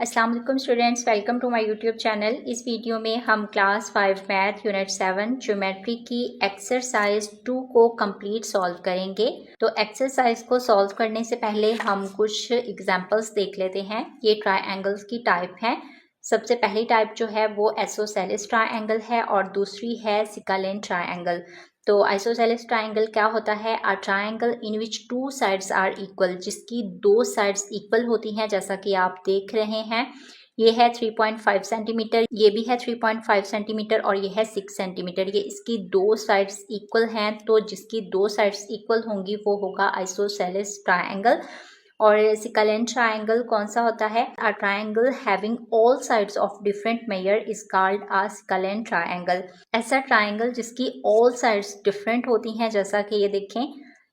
अस्सलाम वालेकुम students, welcome to my YouTube channel. इस वीडियो में हम क्लास 5 मैथ यूनिट 7 ज्योमेट्री की एक्सरसाइज 2 को कंप्लीट सॉल्व करेंगे। तो एक्सरसाइज को सॉल्व करने से पहले हम कुछ एग्जांपल्स देख लेते हैं। ये ट्रायंगल्स की टाइप है। सबसे पहली टाइप जो है वो आइसोसेलेस ट्रायंगल है और दूसरी है सिकालेन ट्रायंगल। तो आइसोसेलेस ट्रायंगल क्या होता है? A triangle in which two sides are equal, जिसकी दो साइड्स इक्वल होती हैं, जैसा कि आप देख रहे हैं। ये है 3.5 सेंटीमीटर, ये भी है 3.5 सेंटीमीटर और ये है 6 सेंटीमीटर। ये इसकी दो साइड्स इक्वल हैं, तो जिसकी दो साइड्स इक्वल होंगी वो होगा आइसोसेलेस ट्रायंगल। और सिकालेन ट्रायंगल कौन सा होता है? A triangle having all sides of different measure is called a scalene triangle. ऐसा ट्रायंगल जिसकी ऑल साइड्स डिफरेंट होती हैं, जैसा कि ये देखें,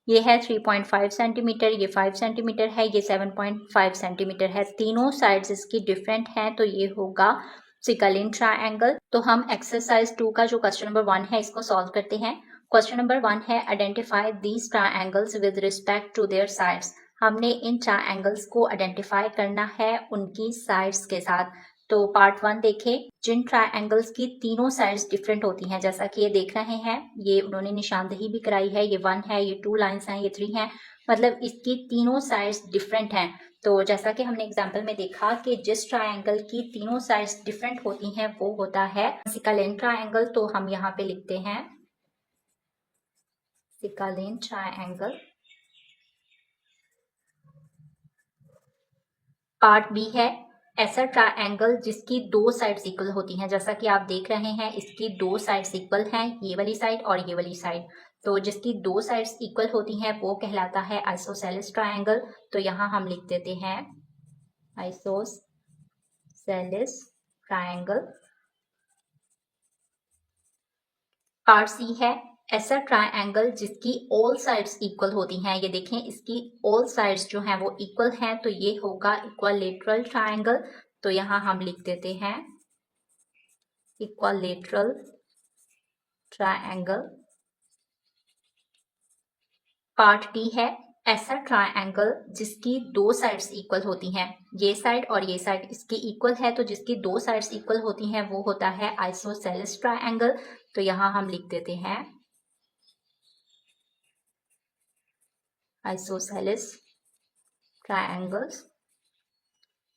ये है 3.5 सेंटीमीटर, ये 5 सेंटीमीटर है, ये 7.5 सेंटीमीटर है। तीनों साइड्स इसकी डिफरेंट हैं, तो ये होगा सिकालेन ट्रायंगल। तो हम एक्सरसाइज 2 का जो क्वेश्चन नंबर 1 है इसको सॉल्व करते हैं। क्वेश्चन नंबर 1 है identify these triangles with respect to their sides. हमने इन ट्रायंगल्स को आइडेंटिफाई करना है उनकी साइड्स के साथ। तो पार्ट 1 देखें। जिन ट्रायंगल्स की तीनों साइड्स डिफरेंट होती हैं, जैसा कि ये देख रहे हैं, ये उन्होंने निशानदेही भी कराई है। ये 1 है, ये 2 लाइन्स हैं, ये 3 हैं, मतलब इसकी तीनों साइड्स डिफरेंट हैं। तो जैसा कि हमने एग्जाम्पल में देखा कि जिस ट्रायंगल की तीनों साइड्स डिफरेंट होती हैं वो होता है सिकालेन ट्रायंगल। तो हम यहाँ पे लिखते हैं सिकालेन ट्रायंगल। पार्ट बी है ऐसा ट्रायंगल जिसकी दो साइड्स इक्वल होती हैं, जैसा कि आप देख रहे हैं इसकी दो साइड्स इक्वल हैं, ये वाली साइड और ये वाली साइड। तो जिसकी दो साइड्स इक्वल होती हैं वो कहलाता है आइसोसेलेस ट्रायंगल। तो यहाँ हम लिख देते हैं आइसोसेलेस ट्रायंगल। पार्ट सी है ऐसा ट्रायंगल जिसकी ऑल साइड्स इक्वल होती हैं। ये देखें, इसकी ऑल साइड्स जो हैं वो इक्वल हैं, तो ये होगा इक्विलेटरल ट्रायंगल। तो यहाँ हम लिख देते हैं इक्विलेटरल ट्रायंगल। पार्ट डी है ऐसा ट्रायंगल जिसकी दो साइड्स इक्वल होती हैं, ये साइड और ये साइड इसकी इक्वल है, तो जिसकी दो साइड्स इक्वल होती हैं वो होता है आइसोसेलेस ट्रायंगल। तो यहाँ हम लिख देते हैं आइसोसेलेस ट्रायंगल्स।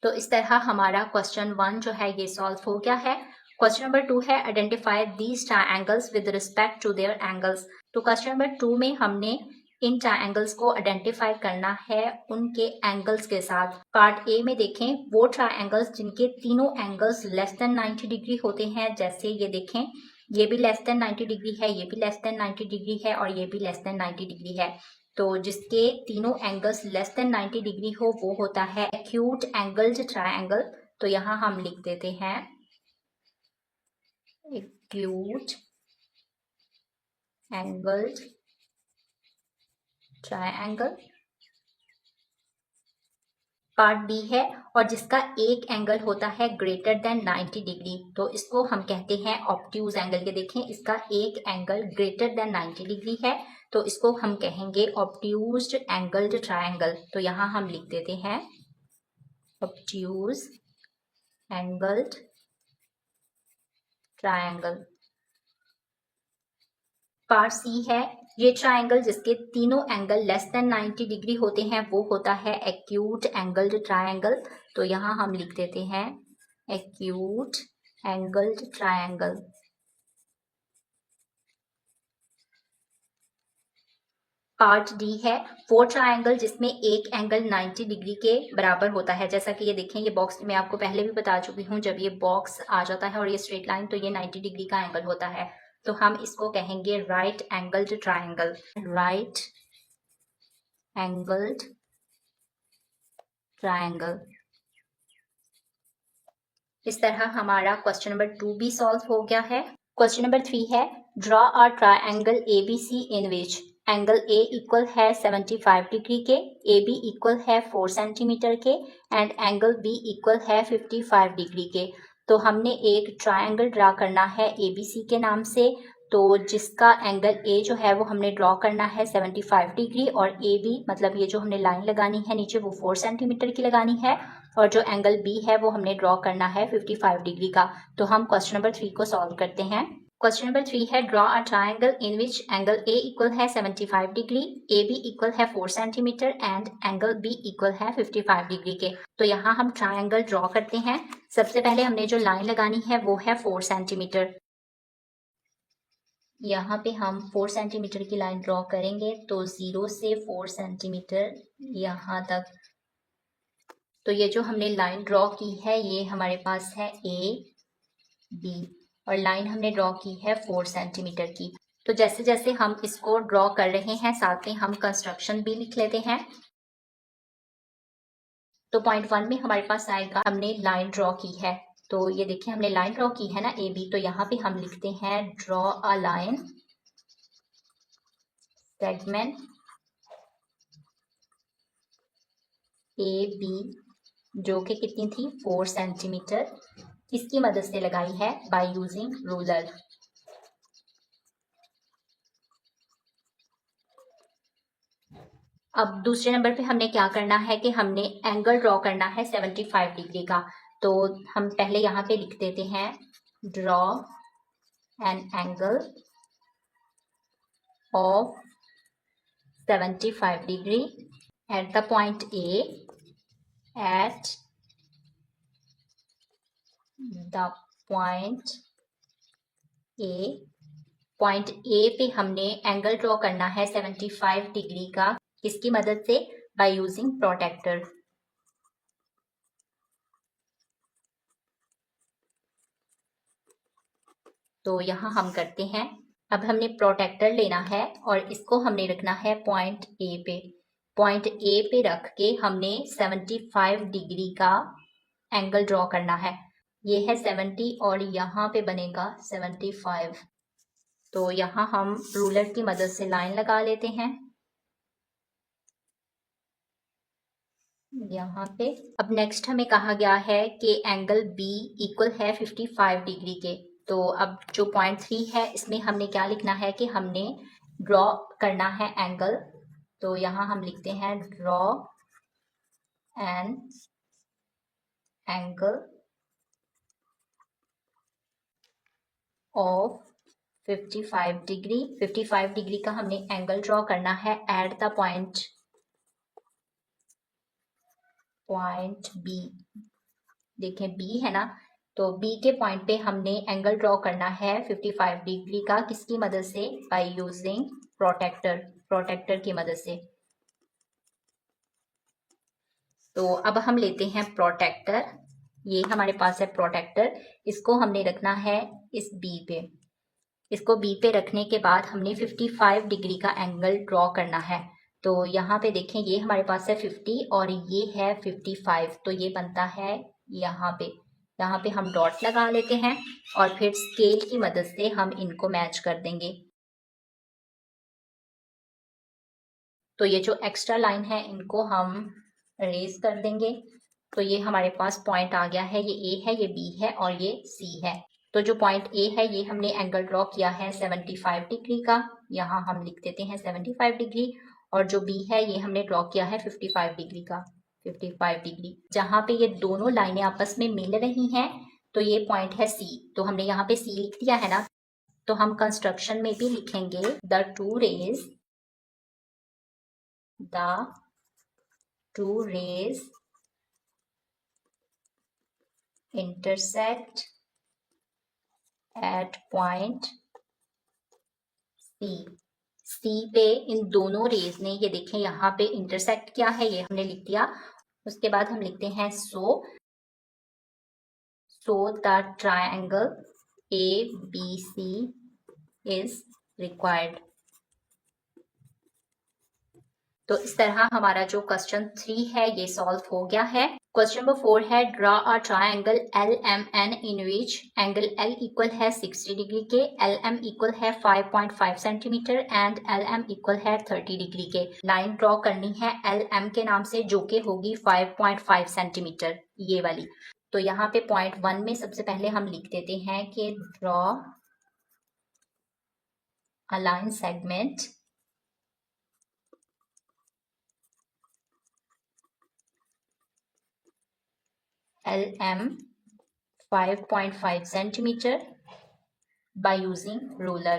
तो इस तरह हमारा क्वेश्चन 1 जो है ये सॉल्व हो गया है। क्वेश्चन नंबर 2 है identify these triangles with respect to their angles. तो क्वेश्चन नंबर 2 में हमने इन ट्रायंगल्स को आइडेंटिफाई करना है उनके एंगल्स के साथ। पार्ट ए में देखें वो ट्रायंगल्स जिनके तीनों एंगल्स लेस देन 90 डिग्री होते हैं, जैसे ये देखें, ये भी लेस देन 90 डिग्री है, ये भी लेस देन 90 डिग्री है और ये भी लेस देन 90 डिग्री है। तो जिसके तीनों एंगल्स लेस देन 90 डिग्री हो वो होता है एक्यूट एंगल्ड ट्रायंगल। तो यहाँ हम लिख देते हैं acute angled triangle. Part B है और जिसका एक एंगल होता है ग्रेटर देन 90 डिग्री, तो इसको हम कहते हैं ऑब्ट्यूज एंगल। ये देखें, इसका एक एंगल ग्रेटर देन 90 डिग्री है, तो इसको हम कहेंगे ऑब्ट्यूज्ड एंगल्ड ट्रायंगल। तो यहाँ हम लिख देते हैं obtuse angled triangle. Part C है ये ट्रायंगल जिसके तीनों एंगल लेस देन 90 डिग्री होते हैं वो होता है एक्यूट एंगल्ड ट्रायंगल। तो यहाँ हम लिख देते हैं acute angled triangle. Part D है वो ट्रायंगल जिसमें एक एंगल 90 डिग्री के बराबर होता है, जैसा कि ये देखें, ये बॉक्स मैं आपको पहले भी बता चुकी हूँ, जब ये बॉक्स आ जाता है और ये स्ट्रेट लाइन तो ये 90 डिग्री का एंगल होता है। तो हम इसको कहेंगे right angled triangle. Right angled triangle. इस तरह हमारा क्वेश्चन नंबर 2 भी सॉल्व हो गया है। क्वेश्चन नंबर 3 है draw a triangle ABC in which angle A equal है 75 डिग्री के, AB इक्वल है 4 सेंटीमीटर के एंड एंगल B इक्वल है 55 डिग्री के। तो हमने एक ट्रायंगल ड्रा करना है ABC के नाम से। तो जिसका एंगल A जो है वो हमने ड्रॉ करना है 75 डिग्री और AB मतलब ये जो हमने लाइन लगानी है नीचे वो 4 सेंटीमीटर की लगानी है। और जो एंगल बी है वो हमने ड्रॉ करना है 55 डिग्री का। तो हम क्वेश्चन नंबर 3 को सॉल्व करते हैं। क्वेश्चन नंबर 3 है draw a triangle in which angle A equal है 75 डिग्री, ए बी इक्वल है 4 centimetre and angle B equal है 55 डिग्री के। तो यहाँ हम ट्राइंगल ड्रॉ करते हैं। सबसे पहले हमने जो लाइन लगानी है वो है 4 सेंटीमीटर। यहाँ पे हम 4 सेंटीमीटर की लाइन ड्रॉ करेंगे। तो 0 से 4 सेंटीमीटर यहाँ तक। तो ये जो हमने लाइन ड्रॉ की है ये हमारे पास है ए बी, और लाइन हमने ड्रॉ की है 4 सेंटीमीटर की। तो जैसे जैसे हम इसको ड्रॉ कर रहे हैं साथ में हम कंस्ट्रक्शन भी लिख लेते हैं। तो पॉइंट 1 में हमारे पास आएगा हमने लाइन ड्रॉ की है। तो ये देखिए हमने लाइन ड्रॉ की है ना ए बी, तो यहाँ पे हम लिखते हैं draw a line segment A B, जो कि कितनी थी 4 सेंटीमीटर, किसकी मदद से लगाई है, बाय यूजिंग रूलर। अब दूसरे नंबर पे हमने क्या करना है कि हमने एंगल ड्रॉ करना है 75 डिग्री का। तो हम पहले यहाँ पे लिख देते हैं draw an angle of 75 degree at the point A, eight the point A. Point A पे हमने एंगल ड्रॉ करना है 75 डिग्री का, किसकी मदद से, बाय यूजिंग प्रोटेक्टर। तो यहाँ हम करते हैं, अब हमने प्रोटेक्टर लेना है और इसको हमने रखना है पॉइंट ए पे। पॉइंट ए पे रख के हमने 75 डिग्री का एंगल ड्रॉ करना है। ये है 70 और यहाँ पे बनेगा 75। तो यहाँ हम रूलर की मदद से लाइन लगा लेते हैं यहाँ पे। अब नेक्स्ट हमें कहा गया है कि एंगल बी इक्वल है 55 डिग्री के। तो अब जो पॉइंट 3 है इसमें हमने क्या लिखना है कि हमने ड्रॉ करना है एंगल। तो यहाँ हम लिखते हैं draw an angle of 55 degree. 55 degree का हमने एंगल ड्रॉ करना है एट द पॉइंट बी। देखें बी है ना, तो बी के पॉइंट पे हमने एंगल ड्रॉ करना है 55 डिग्री का, किसकी मदद से, बाय यूजिंग प्रोटेक्टर की मदद से। तो अब हम लेते हैं प्रोटेक्टर। ये हमारे पास है प्रोटेक्टर, इसको हमने रखना है इस बी पे। इसको बी पे रखने के बाद हमने 55 डिग्री का एंगल ड्रॉ करना है। तो यहाँ पे देखें ये हमारे पास है 50 और ये है 55, तो ये बनता है यहाँ पे हम डॉट लगा लेते हैं और फिर स्केल की मदद से हम इनको मैच कर देंगे। तो ये जो एक्स्ट्रा लाइन है इनको हम रेज कर देंगे। तो ये हमारे पास पॉइंट आ गया है, ये ए है, ये बी है और ये सी है। तो जो पॉइंट ए है ये हमने एंगल ड्रॉ किया है 75 डिग्री का, यहाँ हम लिख देते हैं 75 डिग्री। और जो बी है ये हमने ड्रॉ किया है 55 डिग्री का, 55 डिग्री। जहाँ पे ये दोनों लाइनें आपस में मिल रही हैं तो ये पॉइंट है सी। तो हमने यहाँ पे सी लिख दिया है ना, तो हम कंस्ट्रक्शन में भी लिखेंगे the two rays intersect at point C पे इन दोनों रेज ने, ये देखें यहाँ पे इंटरसेक्ट किया है, ये हमने लिख दिया। उसके बाद हम लिखते हैं so the triangle A B C is required. तो इस तरह हमारा जो क्वेश्चन 3 है ये सॉल्व हो गया है। क्वेश्चन नंबर 4 है draw a triangle L M N in which angle L equal है 60 डिग्री के, एल एम इक्वल है 5.5 centimetre and L M equal है 30 डिग्री के। लाइन ड्रॉ करनी है एल एम के नाम से जो कि होगी 5.5 सेंटीमीटर, ये वाली। तो यहाँ पे पॉइंट 1 में सबसे पहले हम लिख देते हैं कि draw a line segment LM 5.5 centimeter by using ruler.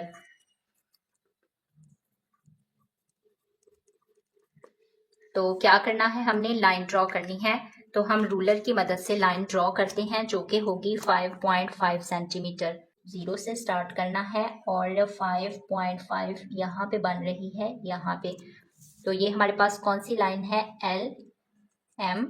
तो क्या करना है, हमने लाइन ड्रॉ करनी है। तो हम रूलर की मदद से लाइन ड्रॉ करते हैं जो कि होगी 5.5 सेंटीमीटर। 0 से स्टार्ट करना है और 5.5 यहाँ पे बन रही है, यहाँ पे। तो ये हमारे पास कौन सी लाइन है, LM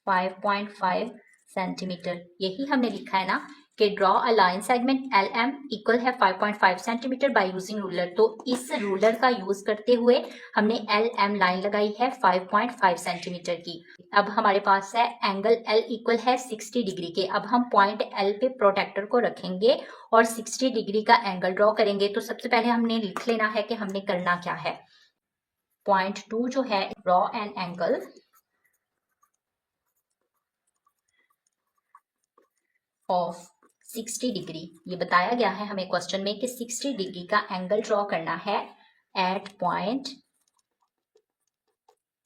5.5 सेंटीमीटर। यही हमने लिखा है ना कि draw a line segment LM equal है 5.5 सेंटीमीटर बाय यूजिंग रूलर। तो इस रूलर का यूज करते हुए हमने LM लाइन लगाई है 5.5 सेंटीमीटर की। अब हमारे पास है एंगल L इक्वल है 60 डिग्री के। अब हम पॉइंट L पे प्रोटेक्टर को रखेंगे और 60 डिग्री का एंगल ड्रॉ करेंगे। तो सबसे पहले हमने लिख लेना है कि हमने करना क्या है। पॉइंट 2 जो है, draw an angle of 60 degree. ये बताया गया है हमें क्वेश्चन में कि 60 डिग्री का एंगल ड्रॉ करना है एट पॉइंट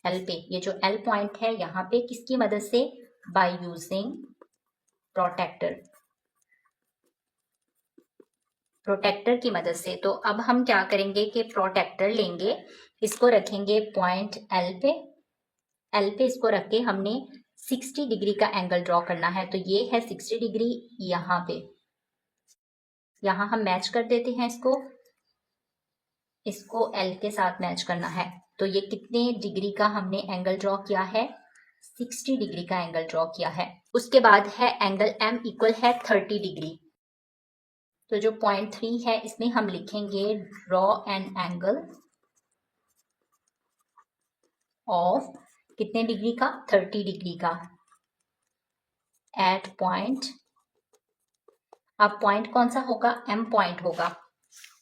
L पे। ये जो L पॉइंट है यहाँ पे किसकी मदद से, बाय यूजिंग प्रोटेक्टर, प्रोटेक्टर की मदद से। तो अब हम क्या करेंगे कि प्रोटेक्टर लेंगे, इसको रखेंगे पॉइंट L पे। L पे इसको रख के हमने 60 डिग्री का एंगल ड्रॉ करना है। तो ये है 60 डिग्री, यहाँ पे, यहाँ हम मैच कर देते हैं इसको L के साथ मैच करना है। तो ये कितने डिग्री का हमने एंगल ड्रॉ किया है, 60 डिग्री का एंगल ड्रॉ किया है। उसके बाद है एंगल M इक्वल है 30 डिग्री। तो जो पॉइंट 3 है इसमें हम लिखेंगे ड्रॉ एन एंगल ऑफ कितने डिग्री का, 30 डिग्री का, एट पॉइंट। अब पॉइंट कौन सा होगा, M पॉइंट होगा।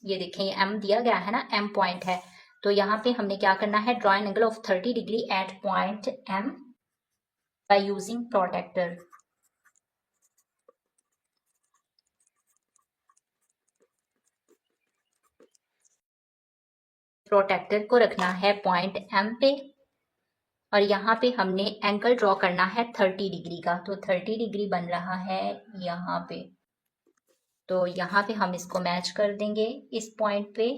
ये देखें, ये M दिया गया है ना, M पॉइंट है। तो यहाँ पे हमने क्या करना है, draw an angle of 30 degree at point M by using protractor. Protractor को रखना है पॉइंट M पे और यहाँ पे हमने एंगल ड्रॉ करना है 30 डिग्री का। तो 30 डिग्री बन रहा है यहाँ पे। तो यहाँ पे हम इसको मैच कर देंगे इस पॉइंट पे।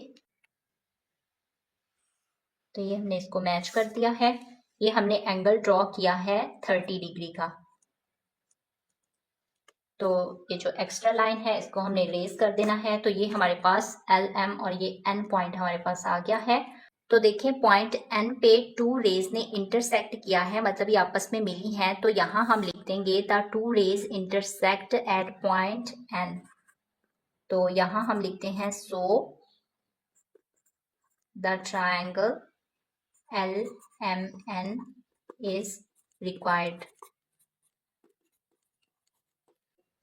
तो ये हमने इसको मैच कर दिया है। ये हमने एंगल ड्रॉ किया है 30 डिग्री का। तो ये जो एक्स्ट्रा लाइन है इसको हमने रेज कर देना है। तो ये हमारे पास LM और ये N पॉइंट हमारे पास आ गया है। तो देखें, पॉइंट N पे 2 रेज ने इंटरसेक्ट किया है, मतलब ये आपस में मिली हैं। तो यहाँ हम लिख देंगे the 2 rays intersect at point N। तो यहाँ हम लिखते हैं so the triangle LMN is required.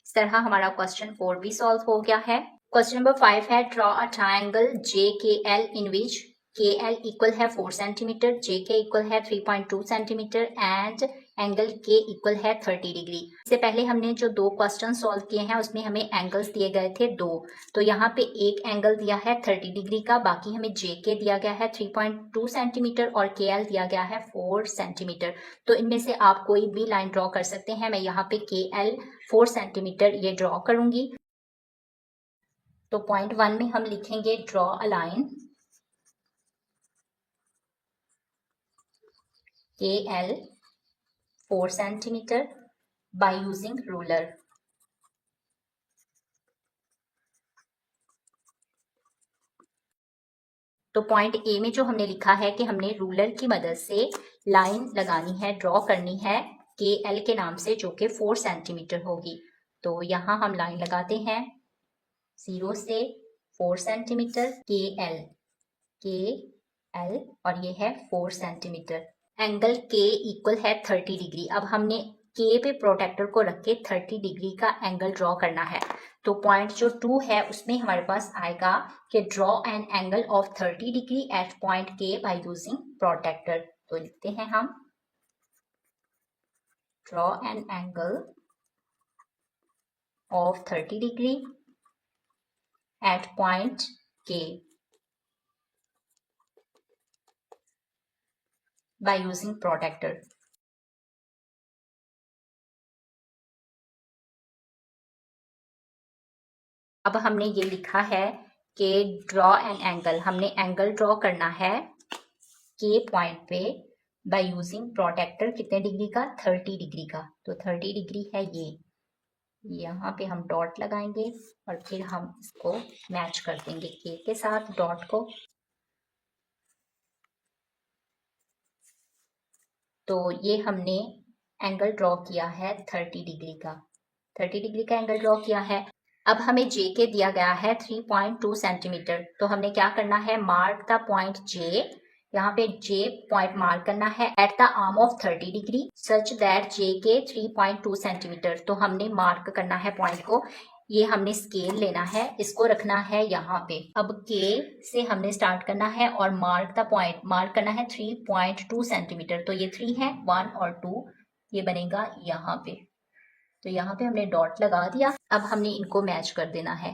इस तरह हमारा क्वेश्चन 4 भी सॉल्व हो गया है। क्वेश्चन नंबर 5 है draw a triangle JKL in which KL equal है 4 सेंटीमीटर, JK इक्वल है 3.2 centimetre and angle K equal है 30 डिग्री। इससे पहले हमने जो 2 क्वेश्चन सॉल्व किए हैं उसमें हमें एंगल्स दिए गए थे 2। तो यहाँ पे एक एंगल दिया है 30 डिग्री का, बाकी हमें JK दिया गया है 3.2 सेंटीमीटर और KL दिया गया है 4 सेंटीमीटर। तो इनमें से आप कोई भी लाइन ड्रॉ कर सकते हैं। मैं यहाँ पे KL 4 सेंटीमीटर ये ड्रॉ करूंगी। तो पॉइंट 1 में हम लिखेंगे draw a line KL 4 centimetre by using ruler. तो पॉइंट ए में जो हमने लिखा है कि हमने रूलर की मदद से लाइन लगानी है, ड्रॉ करनी है KL के नाम से, जो कि 4 सेंटीमीटर होगी। तो यहाँ हम लाइन लगाते हैं 0 से 4 सेंटीमीटर KL और ये है 4 सेंटीमीटर। एंगल K इक्वल है 30 डिग्री। अब हमने K पे प्रोटेक्टर को रख के 30 डिग्री का एंगल ड्रॉ करना है। तो पॉइंट जो 2 है उसमें हमारे पास आएगा कि draw an angle of 30 degree at point K by using protractor. तो लिखते हैं हम draw an angle of 30 degree at point K by using protector। अब हमने ये लिखा है कि ड्रॉ एन एंगल, हमने एंगल ड्रॉ करना है के पॉइंट पे बाय यूजिंग प्रोटेक्टर, कितने डिग्री का, 30 डिग्री का। तो 30 डिग्री है ये, यहाँ पे हम डॉट लगाएंगे और फिर हम इसको मैच कर देंगे के साथ डॉट को। तो ये हमने एंगल ड्रॉ किया है 30 डिग्री का, 30 डिग्री का एंगल ड्रॉ किया है। अब हमें जे के दिया गया है 3.2 सेंटीमीटर। तो हमने क्या करना है, मार्क द पॉइंट जे, यहाँ पे जे पॉइंट मार्क करना है at the arm of 30 degree such that J K 3.2 centimetre. तो हमने मार्क करना है पॉइंट को, ये हमने स्केल लेना है, इसको रखना है यहाँ पे। अब के से हमने स्टार्ट करना है और मार्क द पॉइंट मार्क करना है 3.2 सेंटीमीटर। तो ये 3 है, 1 और 2 ये बनेगा यहाँ पे। तो यहाँ पे हमने डॉट लगा दिया। अब हमने इनको मैच कर देना है।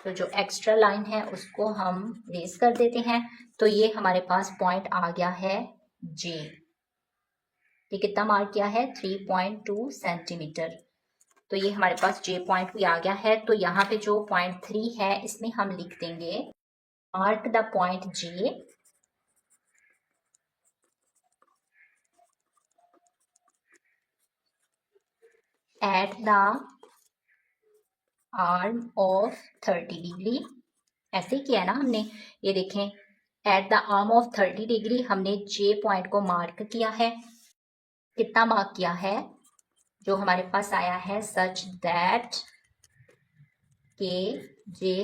तो जो एक्स्ट्रा लाइन है उसको हम रेस कर देते हैं। तो ये हमारे पास पॉइंट आ गया है जे, ये कितना मार्क किया है, 3.2 सेंटीमीटर। तो ये हमारे पास जे पॉइंट भी आ गया है। तो यहाँ पे जो पॉइंट 3 है इसमें हम लिख देंगे mark the point J eight the arm of 30 degree. ऐसे किया ना हमने, ये देखें eight the arm of 30 degree हमने जे पॉइंट को मार्क किया है। कितना मार्क किया है, जो हमारे पास आया है सच दैट के जे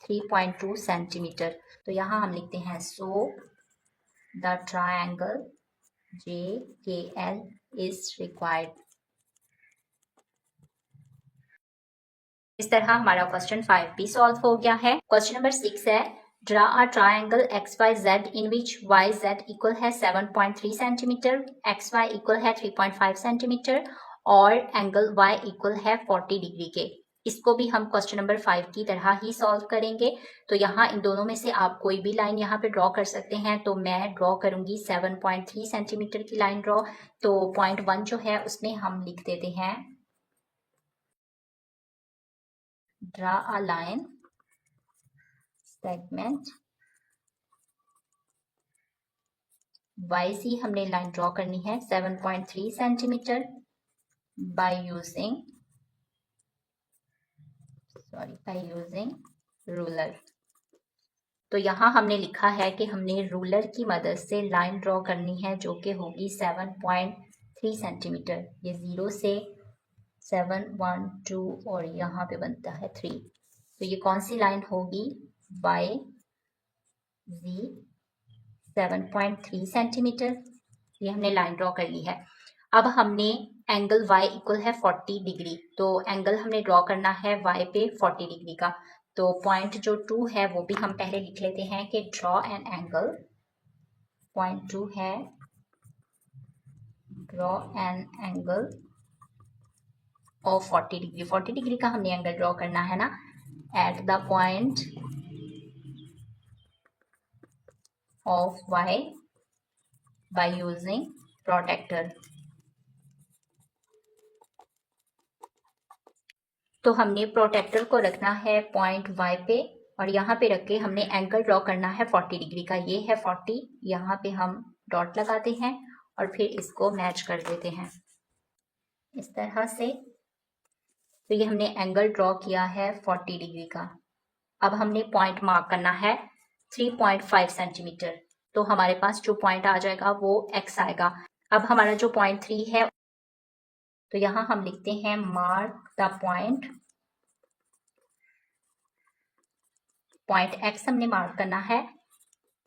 3.2 सेंटीमीटर। तो यहाँ हम लिखते हैं सो द ट्रायंगल जे के एल इज रिक्वायर्ड। इस तरह हमारा क्वेश्चन 5 भी सॉल्व हो गया है। क्वेश्चन नंबर 6 है, draw a triangle X Y Z in which Y Z equal है 7.3 सेंटीमीटर, एक्स वाई इक्वल है 3.5 सेंटीमीटर और एंगल वाई इक्वल है 40 डिग्री के। इसको भी हम क्वेश्चन नंबर 5 की तरह ही सॉल्व करेंगे। तो यहाँ इन दोनों में से आप कोई भी लाइन यहाँ पे ड्रॉ कर सकते हैं। तो मैं ड्रॉ करूंगी 7.3 सेंटीमीटर की लाइन ड्रॉ। तो पॉइंट 1 जो है उसमें हम लिख देते हैं draw a line segment YC, हमने लाइन ड्रॉ करनी है 7.3 सेंटीमीटर बाय यूजिंग रूलर। तो यहाँ हमने लिखा है कि हमने रूलर की मदद से लाइन ड्रॉ करनी है जो कि होगी 7.3 सेंटीमीटर। ये 0 से 7, 1, 2 और यहाँ पे बनता है 3। तो ये कौन सी लाइन होगी, बाय जी 7.3 सेंटीमीटर। ये हमने लाइन ड्रॉ कर ली है। अब हमने एंगल y इक्वल है 40 डिग्री। तो एंगल हमने ड्रॉ करना है y पे 40 डिग्री का। तो पॉइंट जो 2 है वो भी हम पहले लिख लेते हैं कि ड्रॉ एन एंगल, पॉइंट 2 है draw an angle of 40 degree. 40 degree का हमने एंगल ड्रॉ करना है ना, at the point of y by using protractor. तो हमने प्रोटेक्टर को रखना है पॉइंट y पे और यहाँ पे रख के हमने एंगल ड्रॉ करना है 40 डिग्री का। ये है 40, यहाँ पे हम डॉट लगाते हैं और फिर इसको मैच कर देते हैं इस तरह से। तो ये हमने एंगल ड्रॉ किया है 40 डिग्री का। अब हमने पॉइंट मार्क करना है 3.5 सेंटीमीटर। तो हमारे पास जो पॉइंट आ जाएगा वो x आएगा। अब हमारा जो पॉइंट 3 है, तो यहाँ हम लिखते हैं mark the point, point x हमने मार्क करना है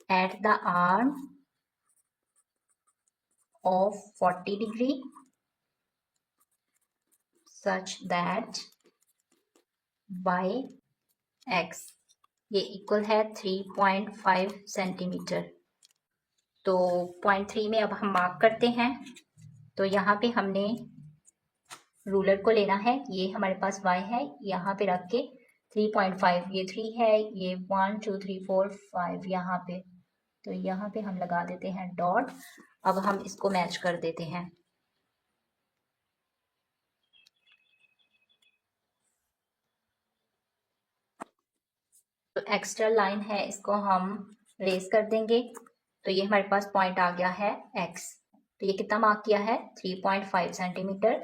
at the arm of 40 degree such that y x ये इक्वल है 3.5 सेंटीमीटर। तो पॉइंट 3 में अब हम मार्क करते हैं। तो यहाँ पे हमने रूलर को लेना है, ये हमारे पास y है, यहाँ पे रख के 3.5, ये 3 है, ये 1 2 3 4 5 यहाँ पे। तो यहाँ पे हम लगा देते हैं डॉट। अब हम इसको मैच कर देते हैं। तो एक्स्ट्रा लाइन है इसको हम रेस कर देंगे। तो ये हमारे पास पॉइंट आ गया है x। तो ये कितना मार्क किया है 3.5 सेंटीमीटर।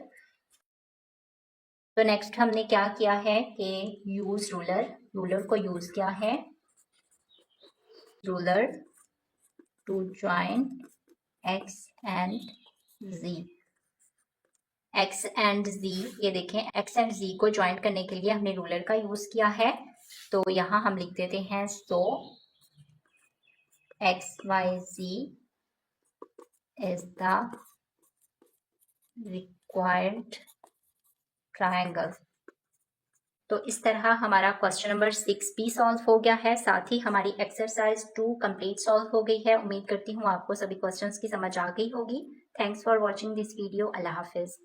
तो नेक्स्ट हमने क्या किया है कि यूज रूलर को यूज किया है, ruler to join x and z। x and z, ये देखें x एंड z को ज्वाइन करने के लिए हमने रूलर का यूज किया है। तो यहाँ हम लिख देते हैं सो XYZ is the required triangle। तो इस तरह हमारा क्वेश्चन नंबर 6 भी सॉल्व हो गया है, साथ ही हमारी एक्सरसाइज 2 कंप्लीट सॉल्व हो गई है। उम्मीद करती हूँ आपको सभी क्वेश्चंस की समझ आ गई होगी। Thanks for watching this video. Allah Hafiz.